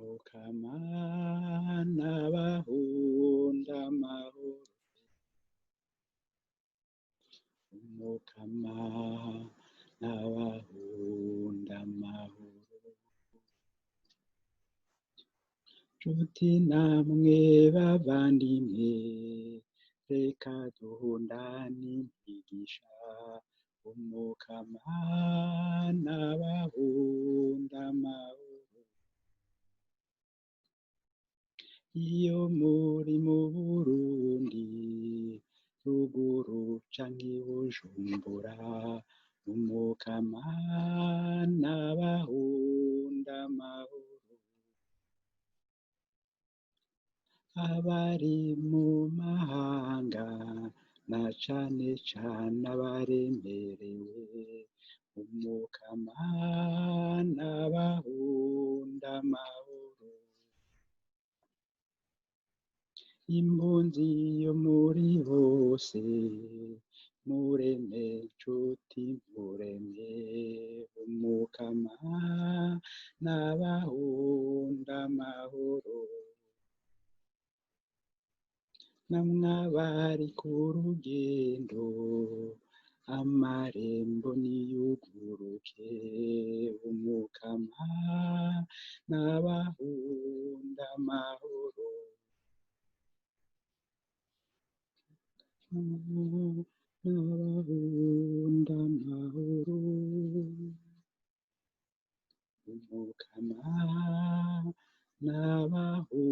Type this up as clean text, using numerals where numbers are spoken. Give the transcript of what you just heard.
Mukama n'Abahunde amahoro, Umukama n'Abahunde amahoro. Nshuti namwe bavandimwe, reka duhundane imigisha, Umukama n'Abahunde amahoro. Iyo muri mu Burundi, ruguru canke i Bujumbura, Umukama n'Abahunde amahoro. Abari mu mahanga na cane cane abaremerewe, Umukama n'Abahunde amahoro. Impunzi yo muri bose, mureme nshuti mureme, Umukama n'Abahunde amahoro. Namwe abari ku rugendo, amarembo niyuguruke, Umukama n'Abahunde amahoro. N'Abahunde amahoro, Umukama n'Abahunde